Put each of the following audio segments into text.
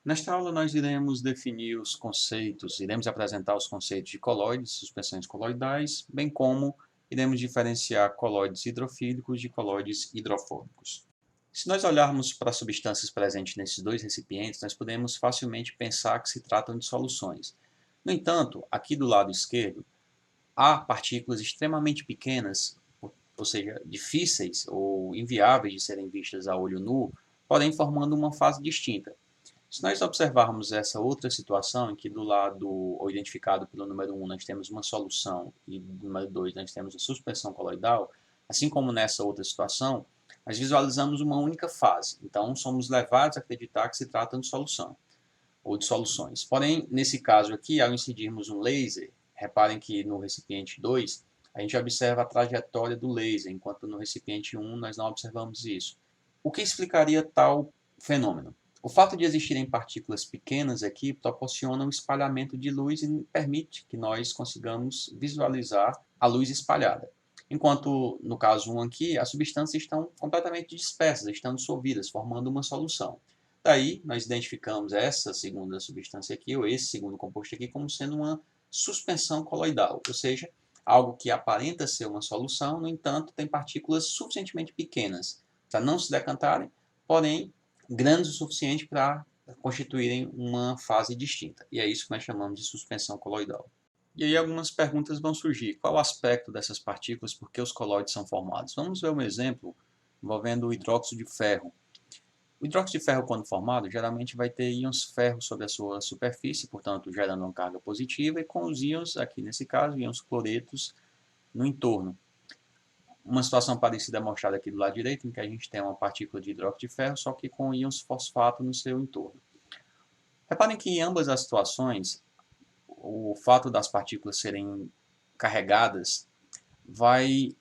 Nesta aula nós iremos definir os conceitos, iremos apresentar os conceitos de colóides, suspensões coloidais, bem como iremos diferenciar colóides hidrofílicos de colóides hidrofóbicos. Se nós olharmos para as substâncias presentes nesses dois recipientes, nós podemos facilmente pensar que se tratam de soluções. No entanto, aqui do lado esquerdo, há partículas extremamente pequenas, ou seja, difíceis ou inviáveis de serem vistas a olho nu, porém formando uma fase distinta. Se nós observarmos essa outra situação, em que do lado ou identificado pelo número 1 nós temos uma solução e do número 2 nós temos a suspensão coloidal, assim como nessa outra situação, nós visualizamos uma única fase. Então, somos levados a acreditar que se trata de solução ou de soluções. Porém, nesse caso aqui, ao incidirmos um laser, reparem que no recipiente 2, a gente observa a trajetória do laser, enquanto no recipiente 1 nós não observamos isso. O que explicaria tal fenômeno? O fato de existirem partículas pequenas aqui proporciona um espalhamento de luz e permite que nós consigamos visualizar a luz espalhada. Enquanto, no caso 1 aqui, as substâncias estão completamente dispersas, estão dissolvidas, formando uma solução. Daí, nós identificamos essa segunda substância aqui, ou esse segundo composto aqui, como sendo uma suspensão coloidal, ou seja, algo que aparenta ser uma solução, no entanto, tem partículas suficientemente pequenas para não se decantarem, porém grandes o suficiente para constituírem uma fase distinta. E é isso que nós chamamos de suspensão coloidal. E aí algumas perguntas vão surgir. Qual o aspecto dessas partículas? Por que os colóides são formados? Vamos ver um exemplo envolvendo o hidróxido de ferro. O hidróxido de ferro, quando formado, geralmente vai ter íons ferro sobre a sua superfície, portanto, gerando uma carga positiva, e com os íons, aqui nesse caso, íons cloretos no entorno. Uma situação parecida é mostrada aqui do lado direito, em que a gente tem uma partícula de hidróxido de ferro, só que com íons fosfato no seu entorno. Reparem que em ambas as situações, o fato das partículas serem carregadas vai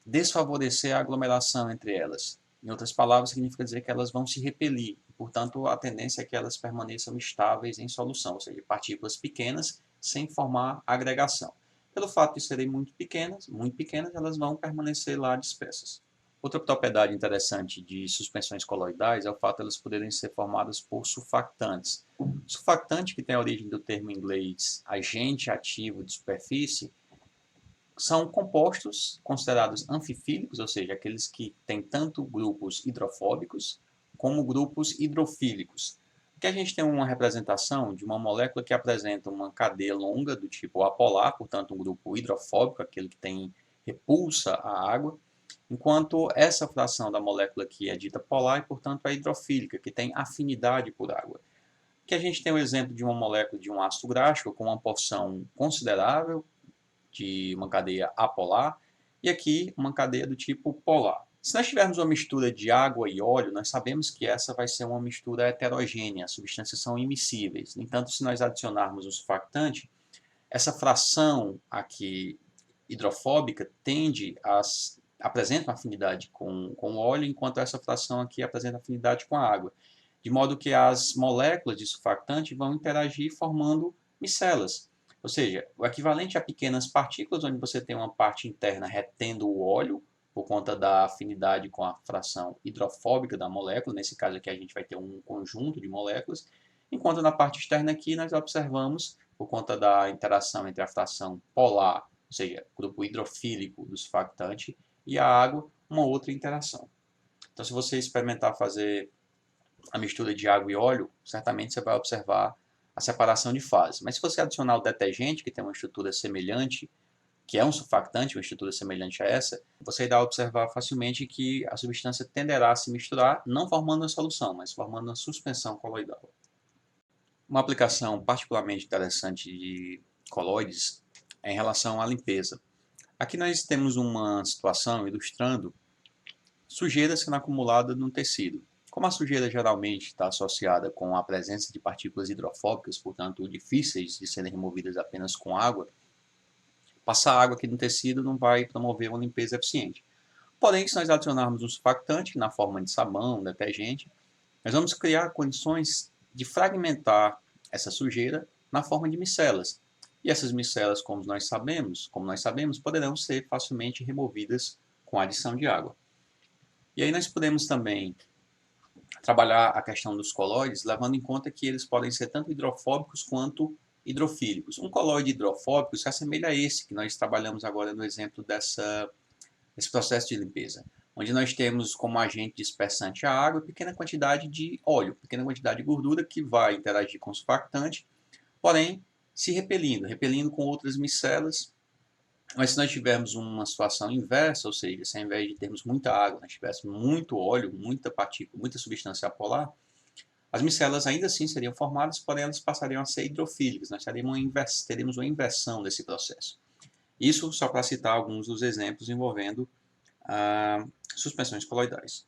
desfavorecer a aglomeração entre elas. Em outras palavras, significa dizer que elas vão se repelir. Portanto, a tendência é que elas permaneçam estáveis em solução, ou seja, partículas pequenas sem formar agregação. Pelo fato de serem muito pequenas, elas vão permanecer lá dispersas. Outra propriedade interessante de suspensões coloidais é o fato de elas poderem ser formadas por surfactantes. Surfactante, que tem a origem do termo em inglês agente ativo de superfície, são compostos considerados anfifílicos, ou seja, aqueles que têm tanto grupos hidrofóbicos como grupos hidrofílicos. Aqui a gente tem uma representação de uma molécula que apresenta uma cadeia longa do tipo apolar, portanto um grupo hidrofóbico, aquele que tem repulsa à água, enquanto essa fração da molécula aqui é dita polar e, portanto, é hidrofílica, que tem afinidade por água. Aqui a gente tem o exemplo de uma molécula de um ácido gráfico com uma porção considerável de uma cadeia apolar, e aqui uma cadeia do tipo polar. Se nós tivermos uma mistura de água e óleo, nós sabemos que essa vai ser uma mistura heterogênea, as substâncias são immiscíveis. No entanto, se nós adicionarmos o surfactante, essa fração aqui hidrofóbica apresenta uma afinidade com o óleo, enquanto essa fração aqui apresenta afinidade com a água. De modo que as moléculas de surfactante vão interagir formando micelas. Ou seja, o equivalente a pequenas partículas, onde você tem uma parte interna retendo o óleo, por conta da afinidade com a fração hidrofóbica da molécula. Nesse caso aqui a gente vai ter um conjunto de moléculas, enquanto na parte externa aqui nós observamos, por conta da interação entre a fração polar, ou seja, grupo hidrofílico do surfactante, e a água, uma outra interação. Então, se você experimentar fazer a mistura de água e óleo, certamente você vai observar a separação de fases. Mas se você adicionar o detergente, que tem uma estrutura semelhante, que é um surfactante, uma estrutura semelhante a essa, você irá observar facilmente que a substância tenderá a se misturar, não formando uma solução, mas formando uma suspensão coloidal. Uma aplicação particularmente interessante de colóides é em relação à limpeza. Aqui nós temos uma situação ilustrando sujeira sendo acumulada no tecido. Como a sujeira geralmente está associada com a presença de partículas hidrofóbicas, portanto difíceis de serem removidas apenas com água, passar água aqui no tecido não vai promover uma limpeza eficiente. Porém, se nós adicionarmos um surfactante na forma de sabão, detergente, nós vamos criar condições de fragmentar essa sujeira na forma de micelas. E essas micelas, como nós sabemos, poderão ser facilmente removidas com a adição de água. E aí nós podemos também trabalhar a questão dos colóides, levando em conta que eles podem ser tanto hidrofóbicos quanto hidrofílicos. Um colóide hidrofóbico se assemelha a esse que nós trabalhamos agora no exemplo desse processo de limpeza, onde nós temos como agente dispersante a água e pequena quantidade de óleo, pequena quantidade de gordura que vai interagir com o surfactante, porém se repelindo com outras micelas. Mas se nós tivermos uma situação inversa, ou seja, se ao invés de termos muita água, nós tivéssemos muito óleo, muita partícula, muita substância polar, as micelas ainda assim seriam formadas, porém elas passariam a ser hidrofílicas, nós teremos uma inversão desse processo. Isso só para citar alguns dos exemplos envolvendo suspensões coloidais.